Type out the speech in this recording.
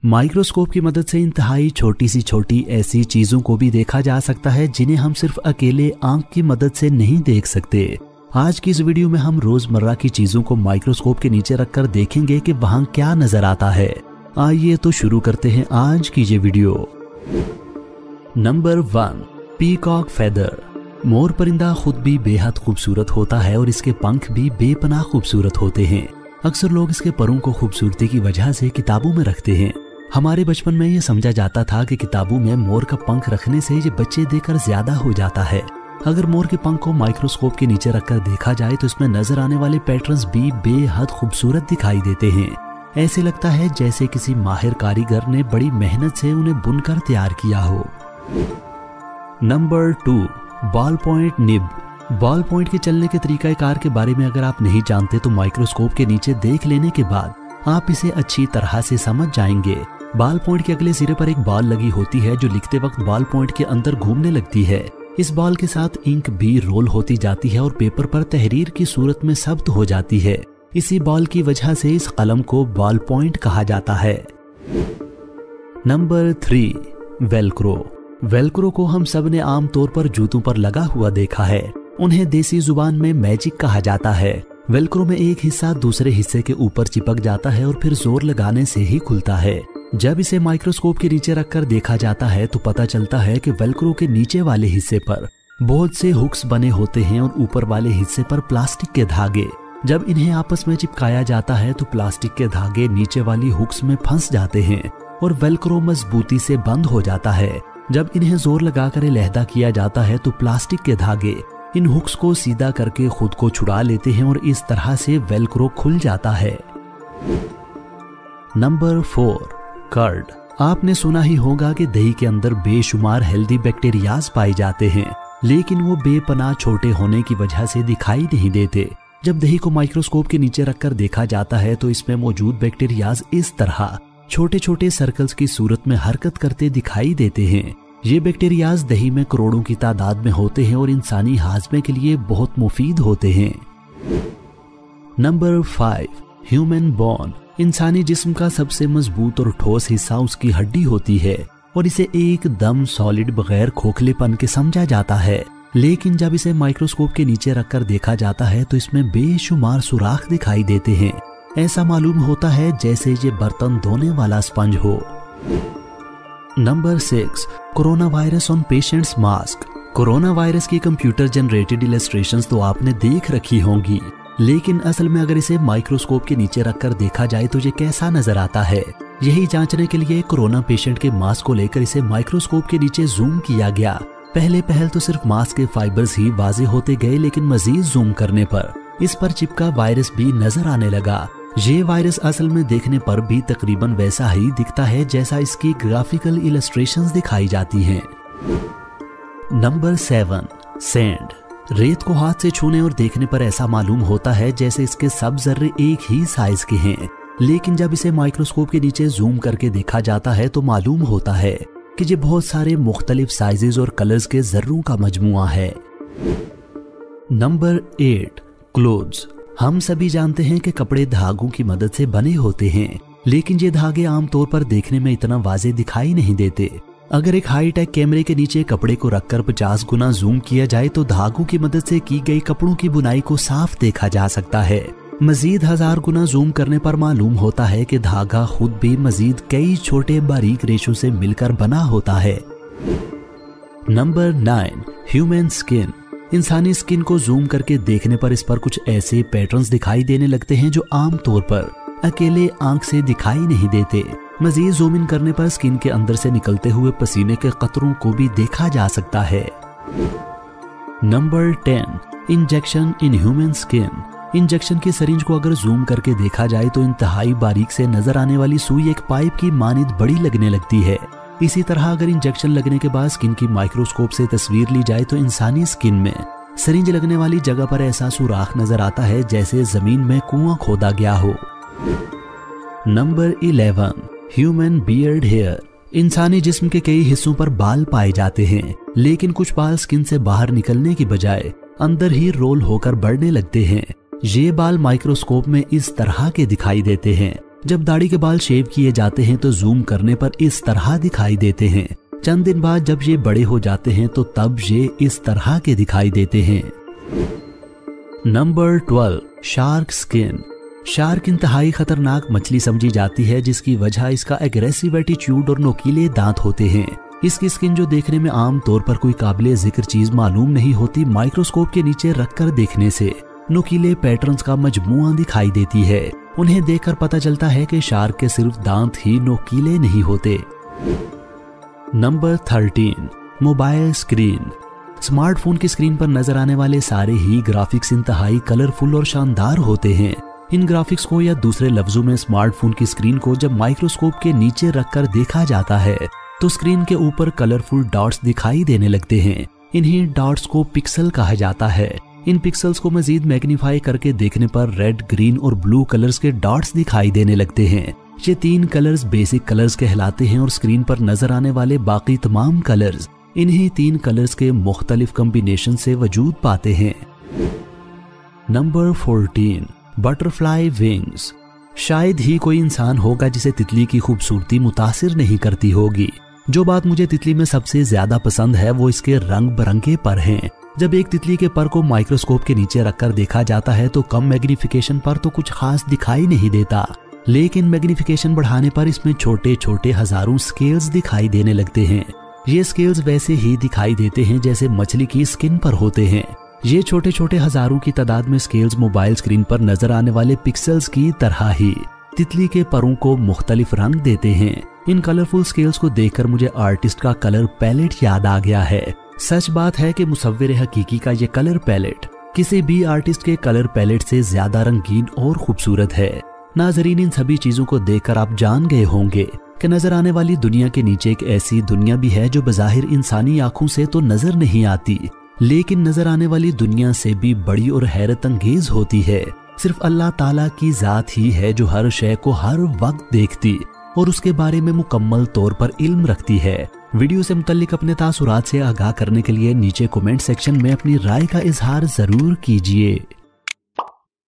Microscope की मदद से इंतहाई छोटी सी छोटी ऐसी चीजों को भी देखा जा सकता है जिन्हें हम सिर्फ अकेले आंख की मदद से नहीं देख सकते। आज की इस वीडियो में हम रोजमर्रा की चीजों को माइक्रोस्कोप के नीचे रखकर देखेंगे कि वहां क्या नजर आता है। आइए तो शुरू करते हैं आज की ये वीडियो। Number 1, peacock feather. मोर परिंदा खुद भी बेहद खूबसूरत होता है और इसके पंख भी बेपनाह खूबसूरत होते हैं। अक्सर लोग इसके परों को खूबसूरती की वजह से किताबों में रखते हैं। हमारे बचपन में ये समझा जाता था कि किताबों में मोर का पंख रखने से ये बच्चे देखकर ज्यादा हो जाता है। अगर मोर के पंख को माइक्रोस्कोप के नीचे रखकर देखा जाए तो इसमें नजर आने वाले पैटर्न्स भी बेहद खूबसूरत दिखाई देते हैं। ऐसे लगता है जैसे किसी माहिर कारीगर ने बड़ी मेहनत से उन्हें बुनकर तैयार किया हो। Number 2, ball point nib. Ball point के चलने के तरीकाकार के बारे में अगर आप नहीं जानते तो माइक्रोस्कोप के नीचे देख लेने के बाद आप इसे अच्छी तरह से समझ जाएंगे। बॉल पॉइंट के अगले सिरे पर एक बॉल लगी होती है जो लिखते वक्त बॉल पॉइंट के अंदर घूमने लगती है। इस बॉल के साथ इंक भी रोल होती जाती है और पेपर पर तहरीर की सूरत में सब्त हो जाती है। इसी बॉल की वजह से इस कलम को बॉल पॉइंट कहा जाता है। Number 3, Velcro. वेलक्रो को हम सब ने आमतौर पर जूतों पर लगा हुआ देखा है। उन्हें देसी जुबान में मैजिक कहा जाता है। वेलक्रो में एक हिस्सा दूसरे हिस्से के ऊपर चिपक जाता है और फिर जोर लगाने से ही खुलता है। जब इसे माइक्रोस्कोप के नीचे रखकर देखा जाता है तो पता चलता है कि वेलक्रो के नीचे वाले हिस्से पर बहुत से हुक्स बने होते हैं और ऊपर वाले हिस्से पर प्लास्टिक के धागे। जब इन्हें आपस में चिपकाया जाता है तो प्लास्टिक के धागे नीचे वाली हुक्स में फंस जाते हैं और वेलक्रो मजबूती से बंद हो जाता है। जब इन्हें जोर लगाकर अलहदा किया जाता है तो प्लास्टिक के धागे इन हुक्स को सीधा करके खुद को छुड़ा लेते हैं और इस तरह से वेलक्रो खुल जाता है। Number 4, curd. आपने सुना ही होगा कि दही के अंदर बेशुमार हेल्दी बैक्टीरियाज पाए जाते हैं, लेकिन वो बेपनाह छोटे होने की वजह से दिखाई नहीं देते। जब दही को माइक्रोस्कोप के नीचे रखकर देखा जाता है तो इसमें मौजूद बैक्टीरियाज इस तरह छोटे छोटे सर्कल्स की सूरत में हरकत करते दिखाई देते हैं। ये बैक्टीरियाज दही में करोड़ों की तादाद में होते हैं और इंसानी हाजमे के लिए बहुत मुफीद होते हैं। Number 5, human bone. इंसानी जिस्म का सबसे मजबूत और ठोस हिस्सा उसकी हड्डी होती है और इसे एकदम सॉलिड बगैर खोखलेपन के समझा जाता है। लेकिन जब इसे माइक्रोस्कोप के नीचे रखकर देखा जाता है तो इसमें बेशुमार सुराख दिखाई देते हैं। ऐसा मालूम होता है जैसे ये बर्तन धोने वाला स्पंज हो। Number 6, corona virus on patients mask. Corona virus की कंप्यूटर जनरेटेड इलस्ट्रेशंस तो आपने देख रखी होंगी, लेकिन असल में अगर इसे माइक्रोस्कोप के नीचे रखकर देखा जाए तो ये कैसा नजर आता है, यही जांचने के लिए कोरोना पेशेंट के मास्क को लेकर इसे माइक्रोस्कोप के नीचे जूम किया गया। पहले तो सिर्फ मास्क के फाइबर्स ही वाजे होते गए, लेकिन मजीद जूम करने पर इस पर चिपका वायरस भी नजर आने लगा। ये वायरस असल में देखने पर भी तकरीबन वैसा ही दिखता है जैसा इसकी ग्राफिकल इलस्ट्रेशंस दिखाई जाती हैं। Number 7, sand. रेत को हाथ से छूने और देखने पर ऐसा मालूम होता है जैसे इसके सब जर्रे एक ही साइज के हैं, लेकिन जब इसे माइक्रोस्कोप के नीचे जूम करके देखा जाता है तो मालूम होता है कि ये बहुत सारे मुख्तलिफ साइजेस और कलर्स के जर्रों का मजमुआ है। Number 8, clothes. हम सभी जानते हैं कि कपड़े धागों की मदद से बने होते हैं, लेकिन ये धागे आमतौर पर देखने में इतना वाज़े दिखाई नहीं देते। अगर एक हाईटेक कैमरे के नीचे कपड़े को रखकर 50 गुना जूम किया जाए तो धागों की मदद से की गई कपड़ों की बुनाई को साफ देखा जा सकता है। मजीद 1000 गुना जूम करने पर मालूम होता है कि धागा खुद भी मजीद कई छोटे बारीक रेशों से मिलकर बना होता है। Number 9, human skin. इंसानी स्किन को जूम करके देखने पर इस पर कुछ ऐसे पैटर्न्स दिखाई देने लगते हैं जो आमतौर पर अकेले आंख से दिखाई नहीं देते। मजीद जूम इन करने पर स्किन के अंदर से निकलते हुए पसीने के कतरों को भी देखा जा सकता है। Number 10, injection in human skin. Injection की सरिंज को अगर जूम करके देखा जाए तो इंतहाई बारीक से नजर आने वाली सुई एक पाइप की मानिद बड़ी लगने लगती है। इसी तरह अगर इंजेक्शन लगने के बाद स्किन की माइक्रोस्कोप से तस्वीर ली जाए तो इंसानी स्किन में सरिंज लगने वाली जगह पर ऐसा सुराख नजर आता है जैसे जमीन में कुआं खोदा गया हो। Number 11, human beard hair. इंसानी जिस्म के कई हिस्सों पर बाल पाए जाते हैं, लेकिन कुछ बाल स्किन से बाहर निकलने की बजाय अंदर ही रोल होकर बढ़ने लगते हैं। ये बाल माइक्रोस्कोप में इस तरह के दिखाई देते हैं। जब दाढ़ी के बाल शेव किए जाते हैं तो जूम करने पर इस तरह दिखाई देते हैं। चंद दिन बाद जब ये बड़े हो जाते हैं तो तब ये इस तरह के दिखाई देते हैं। Number 12, shark skin. शार्क इंतहाई खतरनाक मछली समझी जाती है, जिसकी वजह इसका एग्रेसिव एटीट्यूड और नोकीले दांत होते हैं। इसकी स्किन जो देखने में आम तौर पर कोई काबिले जिक्र चीज मालूम नहीं होती, माइक्रोस्कोप के नीचे रखकर देखने से नुकीले पैटर्न्स का मजमुआ दिखाई देती है। उन्हें देखकर पता चलता है कि शार्क के सिर्फ दांत ही नोकीले नहीं होते। Number 13, mobile screen. स्मार्टफोन की स्क्रीन पर नजर आने वाले सारे ही ग्राफिक्स इंतहाई कलरफुल और शानदार होते हैं। इन ग्राफिक्स को या दूसरे लफ्जों में स्मार्टफोन की स्क्रीन को जब माइक्रोस्कोप के नीचे रखकर देखा जाता है तो स्क्रीन के ऊपर कलरफुल डॉट्स दिखाई देने लगते हैं। इन्हीं डॉट्स को पिक्सल कहा जाता है। इन पिक्सल्स को मजीद मैग्नीफाई करके देखने पर रेड, ग्रीन और ब्लू कलर्स के डॉट्स दिखाई देने लगते हैं। ये 3 कलर्स बेसिक कलर्स कहलाते हैं और स्क्रीन पर नजर आने वाले बाकी तमाम कलर्स इन्हीं 3 कलर्स के मुख्तलिफ कॉम्बिनेशन से वजूद पाते हैं। Number 14, butterfly wings. शायद ही कोई इंसान होगा जिसे तितली की खूबसूरती मुतासिर नहीं करती होगी। जो बात मुझे तितली में सबसे ज्यादा पसंद है वो इसके रंग बिरंगे पर हैं। जब एक तितली के पर को माइक्रोस्कोप के नीचे रखकर देखा जाता है तो कम मैग्नीफिकेशन पर तो कुछ खास दिखाई नहीं देता, लेकिन मैग्नीफिकेशन बढ़ाने पर इसमें छोटे छोटे हजारों स्केल्स दिखाई देने लगते हैं। ये स्केल्स वैसे ही दिखाई देते हैं जैसे मछली की स्किन पर होते हैं। ये छोटे छोटे हजारों की तादाद में स्केल्स मोबाइल स्क्रीन पर नजर आने वाले पिक्सल्स की तरह ही तितली के परों को मुख्तलिफ रंग देते हैं। इन कलरफुल स्केल्स को देखकर मुझे आर्टिस्ट का कलर पैलेट याद आ गया है। सच बात है कि मुसव्विर हकीकी का ये कलर पैलेट किसी भी आर्टिस्ट के कलर पैलेट से ज्यादा रंगीन और खूबसूरत है। नाजरीन, इन सभी चीजों को देखकर आप जान गए होंगे कि नजर आने वाली दुनिया के नीचे एक ऐसी दुनिया भी है जो बज़ाहिर इंसानी आंखों से तो नजर नहीं आती, लेकिन नजर आने वाली दुनिया से भी बड़ी और हैरत अंगेज होती है। सिर्फ अल्लाह ताला की जात ही है जो हर शय को हर वक्त देखती और उसके बारे में मुकम्मल तौर पर इल्म रखती है। वीडियो से मुतल्लिक अपने तासुरात से आगाह करने के लिए नीचे कमेंट सेक्शन में अपनी राय का इजहार जरूर कीजिए।